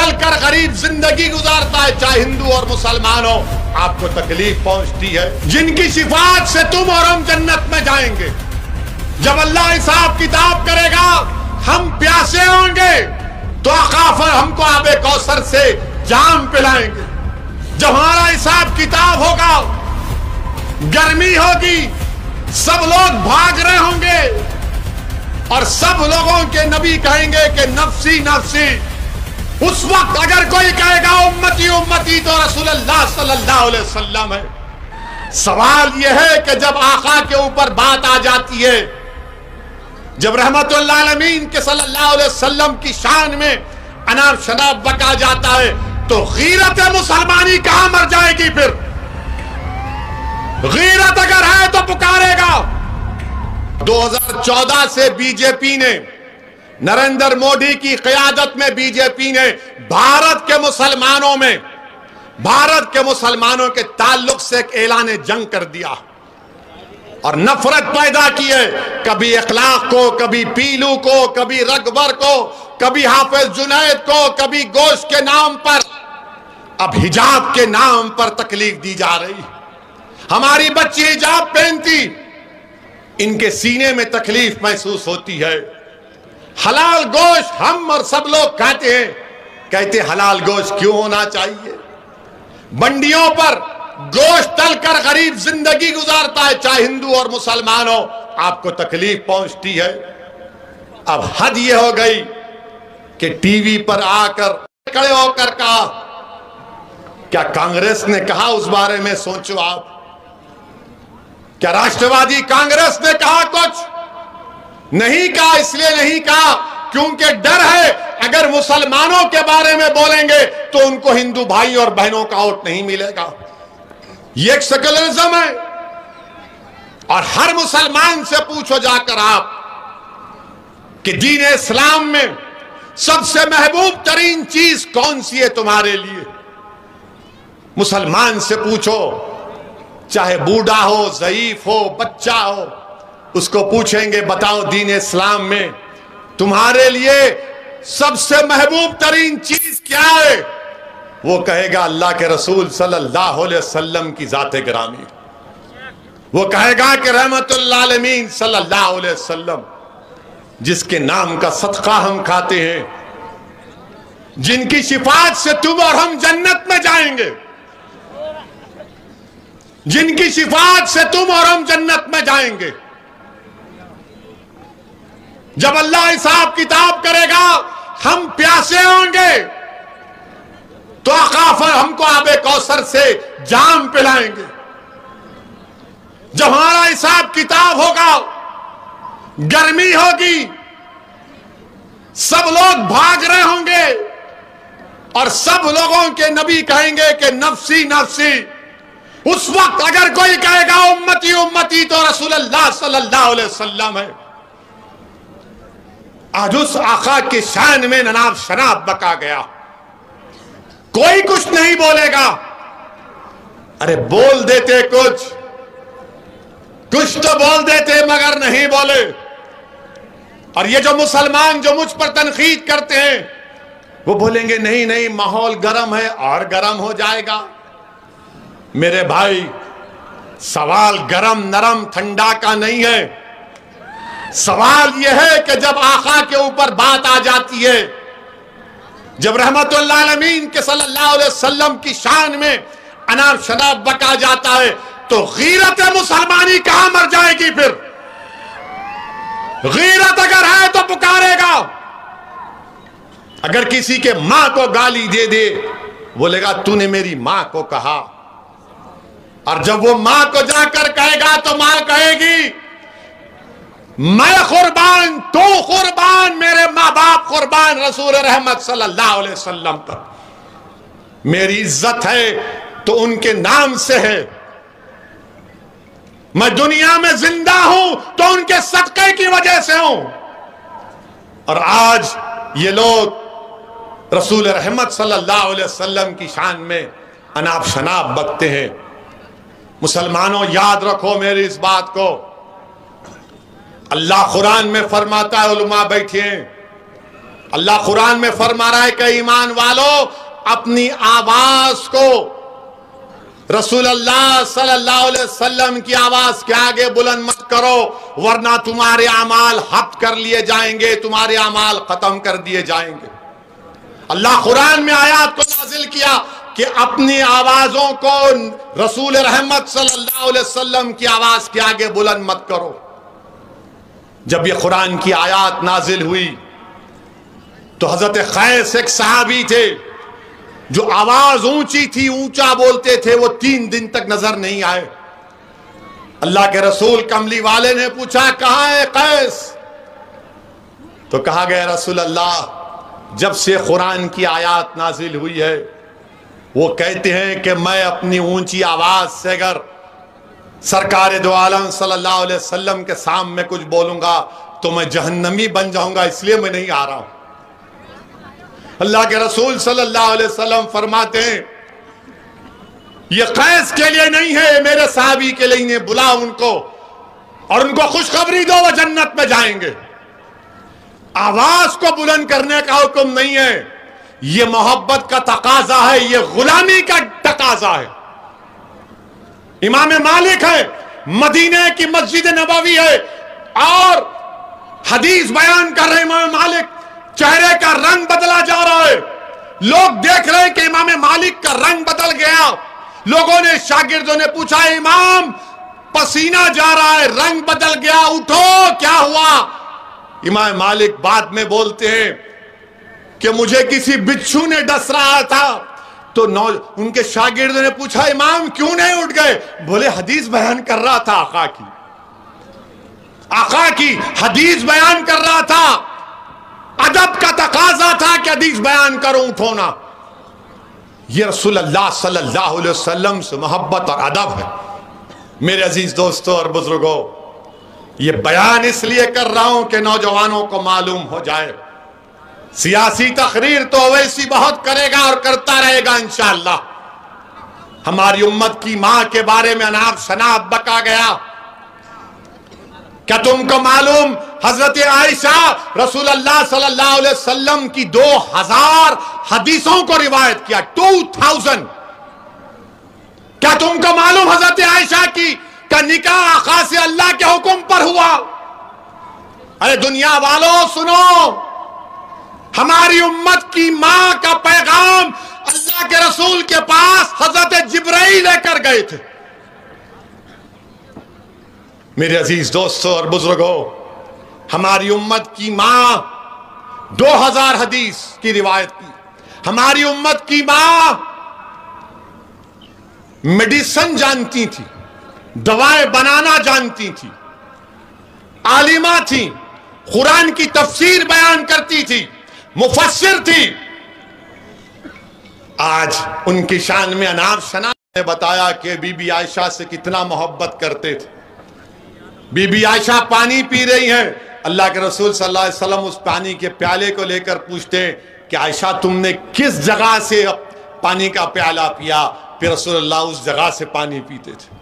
ٹل کر غریب زندگی گزارتا ہے، چاہے ہندو اور مسلمان ہو، آپ کو تکلیف پہنچتی ہے، جن کی شفاعت سے تم اور ہم جنت میں جائیں گے۔ جب اللہ حساب کتاب کرے گا، ہم پیاسے ہوں گے تو آقا ہم کو آب کوثر سے جام پلائیں گے۔ جب ہمارا حساب کتاب ہوگا، گرمی ہوگی، سب لوگ بھاگ رہے ہوں گے اور سب لوگوں کے نبی کہیں گے کہ نفسی نفسی۔ اس وقت اگر کوئی کہے گا امتی امتی تو رسول اللہ صلی اللہ علیہ وسلم ہے۔ سوال یہ ہے کہ جب آقا کے اوپر بات آ جاتی ہے، جب رحمت اللہ العالمین کے صلی اللہ علیہ وسلم کی شان میں اناب شناب بکا جاتا ہے، تو غیرت مسلمانی کہاں مر جائے گی؟ پھر غیرت اگر ہے تو پکارے گا۔ 2014 سے بی جے پی نے، نریندر مودی کی قیادت میں بی جے پی نے بھارت کے مسلمانوں کے تعلق سے ایک اعلان جنگ کر دیا اور نفرت پیدا کی ہے، کبھی اخلاق کو، کبھی پیلو کو، کبھی رگبر کو، کبھی حافظ جنید کو، کبھی گوشت کے نام پر، اب حجاب کے نام پر تکلیف دی جا رہی۔ ہماری بچی حجاب پہنتی، ان کے سینے میں تکلیف محسوس ہوتی ہے۔ حلال گوشت ہم اور سب لوگ کھاتے ہیں، کہتے حلال گوشت کیوں ہونا چاہیے؟ منڈیوں پر گوشت تل کر غریب زندگی گزارتا ہے، چاہے ہندو اور مسلمان ہو، آپ کو تکلیف پہنچتی ہے۔ اب حد یہ ہو گئی کہ ٹی وی پر آ کر کھڑے ہو کر کہا، کیا کانگریس نے کہا اس بارے میں سوچو آپ؟ کیا راشٹروادی کانگریس نے کہا کچھ؟ نہیں کہا، اس لیے نہیں کہا کیونکہ ڈر ہے اگر مسلمانوں کے بارے میں بولیں گے تو ان کو ہندو بھائی اور بہنوں کا ووٹ نہیں ملے گا۔ یہ ایک سیکولرزم ہے، اور ہر مسلمان سے پوچھو جا کر آپ کہ دین اسلام میں سب سے محبوب ترین چیز کون سی ہے تمہارے لیے؟ مسلمان سے پوچھو، چاہے بوڑھا ہو، ضعیف ہو، بچہ ہو، اس کو پوچھیں گے بتاؤ دین اسلام میں تمہارے لیے سب سے محبوب ترین چیز کیا ہے؟ وہ کہے گا اللہ کے رسول صلی اللہ علیہ وسلم کی ذات گرامی۔ وہ کہے گا کہ رحمت اللہ العالمین صلی اللہ علیہ وسلم، جس کے نام کا صدقہ ہم کھاتے ہیں، جن کی شفاعت سے تم اور ہم جنت میں جائیں گے، جن کی شفاعت سے تم اور ہم جنت میں جائیں گے۔ جب اللہ حساب کتاب کرے گا، ہم پیاسے ہوں گے تو آقا ہم کو آب کوثر سے جام پلائیں گے۔ جب ہمارا حساب کتاب ہوگا، گرمی ہوگی، سب لوگ بھاگ رہے ہوں گے اور سب لوگوں کے نبی کہیں گے کہ نفسی نفسی۔ اس وقت اگر کوئی کہے گا امتی امتی تو رسول اللہ صلی اللہ علیہ وسلم ہے۔ آج اس آقا کی شان میں نناب شناب بکا گیا، کوئی کچھ نہیں بولے گا۔ ارے بول دیتے کچھ تو بول دیتے مگر نہیں بولے۔ اور یہ جو مسلمان جو مجھ پر تنقید کرتے ہیں، وہ بولیں گے نہیں نہیں ماحول گرم ہے اور گرم ہو جائے گا۔ میرے بھائی، سوال گرم نرم ٹھنڈا کا نہیں ہے، سوال یہ ہے کہ جب آقا کے اوپر بات آ جاتی ہے، جب رحمت اللہ العالمین کے صلی اللہ علیہ وسلم کی شان میں اناب شناب بکا جاتا ہے، تو غیرت مسلمانی کہاں مر جائے گی؟ پھر غیرت اگر ہے تو پکارے گا۔ اگر کسی کے ماں کو گالی دے دے، بولے گا تو نے میری ماں کو کہا، اور جب وہ ماں کو جا کر کہے گا تو ماں کہے گی میں قربان، تو قربان، میرے ماں باپ قربان رسول رحمت صلی اللہ علیہ وسلم پر، میری عزت ہے تو ان کے نام سے ہے، میں دنیا میں زندہ ہوں تو ان کے صدقے کی وجہ سے ہوں۔ اور آج یہ لوگ رسول رحمت صلی اللہ علیہ وسلم کی شان میں اناب شناب بکتے ہیں۔ مسلمانوں یاد رکھو میری اس بات کو، اللہ قرآن میں فرماتا ہے، علماء بیٹھے ہیں، اللہ قرآن میں فرما رہا ہے کہ ایمان والو اپنی آواز کو رسول اللہ صلی اللہ علیہ وسلم کی آواز کے آگے بلند مت کرو، ورنہ تمہارے اعمال حق کر لیے جائیں گے، تمہارے اعمال ختم کر دیے جائیں گے۔ اللہ قرآن میں آیات کو نازل کیا کہ اپنی آوازوں کو رسول رحمت صلی اللہ علیہ وسلم کی آواز کے آگے بلند مت کرو۔ جب یہ قرآن کی آیات نازل ہوئی تو حضرت قیس ایک صحابی تھے جو آواز اونچی تھی، اونچا بولتے تھے، وہ 3 دن تک نظر نہیں آئے۔ اللہ کے رسول کملی والے نے پوچھا کہاں ہے قیس؟ تو کہا گیا رسول اللہ جب سے قرآن کی آیات نازل ہوئی ہے وہ کہتے ہیں کہ میں اپنی اونچی آواز سے اگر سرکار دو عالم صلی اللہ علیہ وسلم کے سامنے کچھ بولوں گا تو میں جہنمی بن جاؤں گا، اس لیے میں نہیں آ رہا ہوں۔ اللہ کے رسول صلی اللہ علیہ وسلم فرماتے ہیں یہ قیس کے لیے نہیں ہے، میرے صحابی کے لیے انہیں بلا ان کو اور ان کو خوشخبری دو، وہ جنت میں جائیں گے۔ آواز کو بلند کرنے کا حکم نہیں ہے، یہ محبت کا تقاضا ہے، یہ غلامی کا تقاضا ہے۔ امام مالک ہے، مدینہ کی مسجد نبوی ہے اور حدیث بیان کر رہے امام مالک، چہرے کا رنگ بدلا جا رہا ہے، لوگ دیکھ رہے ہیں کہ امام مالک کا رنگ بدل گیا۔ لوگوں نے، شاگردوں نے پوچھا امام پسینہ جا رہا ہے، رنگ بدل گیا، اٹھو کیا ہوا؟ امام مالک بعد میں بولتے ہیں کہ مجھے کسی بچھو نے ڈس رہا تھا۔ تو ان کے شاگردوں نے پوچھا امام کیوں نہیں اٹھ گئے؟ بولے حدیث بیان کر رہا تھا، آقا کی حدیث بیان کر رہا تھا، ادب کا تقاضا تھا کہ حدیث بیان کروں، اٹھو نا۔ یہ رسول اللہ صلی اللہ علیہ وسلم سے محبت اور ادب ہے۔ میرے عزیز دوستوں اور بزرگوں، یہ بیان اس لیے کر رہا ہوں کہ نوجوانوں کو معلوم ہو جائے، سیاسی تقریر تو ویسی بہت کرے گا اور کرتا رہے گا انشاءاللہ۔ ہماری امت کی ماں کے بارے میں اناپ شناپ بکا گیا۔ کیا تم کو معلوم حضرت عائشہ رسول اللہ صلی اللہ علیہ وسلم کی 2000 حدیثوں کو روایت کیا، 2000۔ کیا تم کو معلوم حضرت عائشہ کی کا نکاح آقا سے اللہ کے حکم پر ہوا؟ ارے دنیا والوں سنو، ہماری امت کی ماں کا پیغام اللہ کے رسول کے پاس حضرت جبرائیل لے کر گئے تھے۔ میرے عزیز دوستوں اور بزرگوں، ہماری امت کی ماں 2000 حدیث کی روایت کی۔ ہماری امت کی ماں میڈیسن جانتی تھی، دوائیں بنانا جانتی تھی، عالمہ تھی، قرآن کی تفسیر بیان کرتی تھی، مفسر تھی۔ آج ان کی شان میں اناپ شناپ نے بتایا کہ بی بی عائشہ سے کتنا محبت کرتے تھے۔ بی بی عائشہ پانی پی رہی ہیں، اللہ کے رسول صلی اللہ علیہ وسلم اس پانی کے پیالے کو لے کر پوچھتے ہیں کہ عائشہ تم نے کس جگہ سے پانی کا پیالہ پیا؟ پھر رسول اللہ اس جگہ سے پانی پیتے تھے۔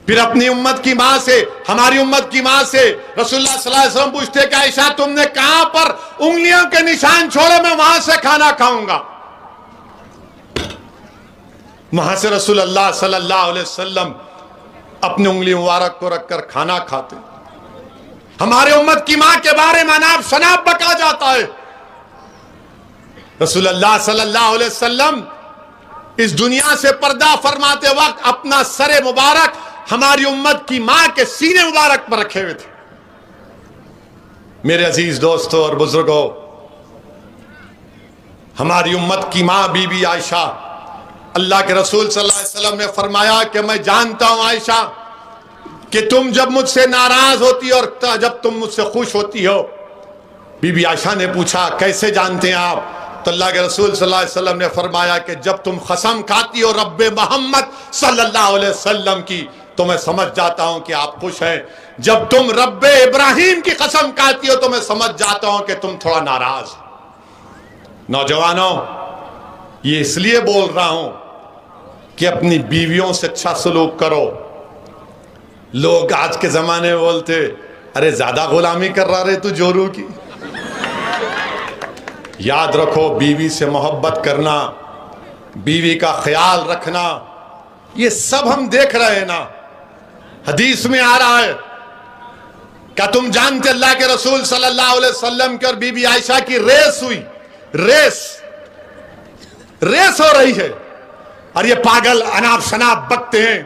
پھر اپنی امت کی ماں سے، ہماری امت کی ماں سے رسول اللہ صلی اللہ علیہ وسلم پوچھتے کہ عائشہ تم نے کہاں پر انگلیوں کے نشان چھوڑے، میں وہاں سے کھانا کھاؤں گا۔ وہاں سے رسول اللہ صلی اللہ علیہ وسلم اپنی انگلی مبارک کو رکھ کر کھانا کھاتے۔ ہمارے امت کی ماں کے بارے میں اناپ شناپ بکا جاتا ہے۔ رسول اللہ صلی اللہ علیہ وسلم اس دنیا سے پردہ فرماتے وقت اپنا سر مبارک ہماری امت کی ماں کے سینے مبارک پر رکھے ہوئے تھے۔ میرے عزیز دوستوں اور بزرگوں، ہماری امت کی ماں بی بی عائشہ، اللہ کے رسول صلی اللہ علیہ وسلم نے فرمایا کہ میں جانتا ہوں عائشہ کہ تم جب مجھ سے ناراض ہوتی اور جب تم مجھ سے خوش ہوتی ہو۔ بی بی عائشہ نے پوچھا کیسے جانتے ہیں آپ؟ تو اللہ کے رسول صلی اللہ علیہ وسلم نے فرمایا کہ جب تم قسم کھاتی ہو رب محمد صلی اللہ علیہ وسلم کی تو میں سمجھ جاتا ہوں کہ آپ خوش ہیں، جب تم رب ابراہیم کی قسم کھاتی ہو تو میں سمجھ جاتا ہوں کہ تم تھوڑا ناراض۔ نوجوانوں، یہ اس لیے بول رہا ہوں کہ اپنی بیویوں سے اچھا سلوک کرو۔ لوگ آج کے زمانے میں بولتے ارے زیادہ غلامی کر رہا رہے تو جورو کی، یاد رکھو بیوی سے محبت کرنا، بیوی کا خیال رکھنا، یہ سب ہم دیکھ رہے ہیں نا، حدیث میں آ رہا ہے۔ کیا تم جانتے اللہ کے رسول صلی اللہ علیہ وسلم کی اور بی بی عائشہ کی ریس ہوئی، ریس ہو رہی ہے، اور یہ پاگل اناپ شناپ بکتے ہیں۔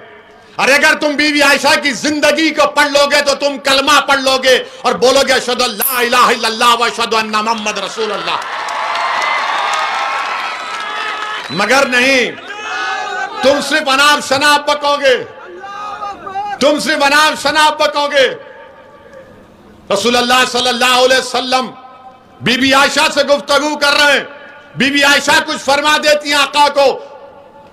اور اگر تم بی بی عائشہ کی زندگی کو پڑھ لو گے تو تم کلمہ پڑھ لو گے اور بولو گے اشہد ان لا الہ الا اللہ و اشہد ان محمد رسول اللہ، مگر نہیں، تم صرف اناپ شناپ بکو گے، تم صرف اناپ شناپ بکو گے۔ رسول اللہ صلی اللہ علیہ وسلم بی بی عائشہ سے گفتگو کر رہے ہیں، بی بی عائشہ کچھ فرما دیتی ہیں آقا کو،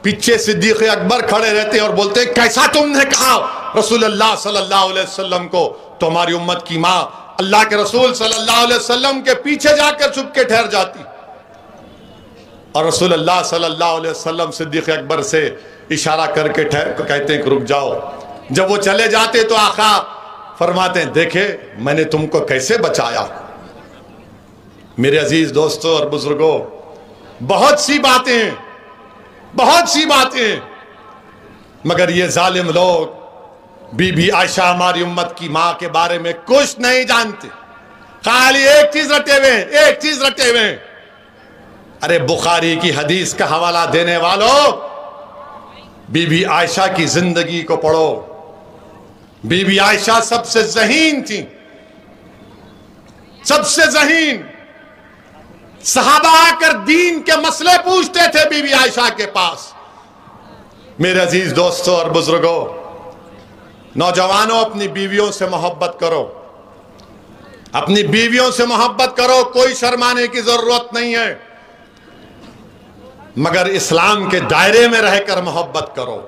پیچھے صدیق اکبر کھڑے رہتے ہیں اور بولتے ہیں کیسا تم نے کہا رسول اللہ صلی اللہ علیہ وسلم کو، تمہاری امت کی ماں اللہ کے رسول صلی اللہ علیہ وسلم کے پیچھے جا کر چھپ کے ٹھہر جاتی، اور رسول اللہ صلی اللہ علیہ وسلم صدیق اکبر سے اشارہ کر کے کہتے ہیں کہ رک جاؤ۔ جب وہ چلے جاتے تو آقا فرماتے ہیں دیکھے میں نے تم کو کیسے بچایا۔ میرے عزیز دوستوں اور بزرگوں، بہت سی باتیں مگر یہ ظالم لوگ بی بی عائشہ ہماری امت کی ماں کے بارے میں کچھ نہیں جانتے، خالی ایک چیز رٹے ہوئے ہیں۔ ارے بخاری کی حدیث کا حوالہ دینے والوں، بی بی عائشہ کی زندگی کو پڑھو۔ بی بی عائشہ سب سے ذہین تھی، سب سے ذہین۔ صحابہ آ کر دین کے مسئلے پوچھتے تھے بی بی عائشہ کے پاس۔ میرے عزیز دوستوں اور بزرگوں، نوجوانوں اپنی بیویوں سے محبت کرو، اپنی بیویوں سے محبت کرو، کوئی شرمانے کی ضرورت نہیں ہے، مگر اسلام کے دائرے میں رہ کر محبت کرو،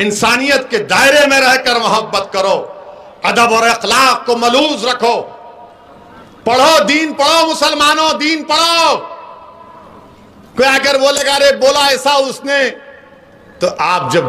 انسانیت کے دائرے میں رہ کر محبت کرو، ادب اور اخلاق کو ملوز رکھو، پڑھو دین پڑھو، مسلمانوں دین پڑھو۔ کوئی اگر بولے گا ارے بولا ایسا اس نے، تو آپ جب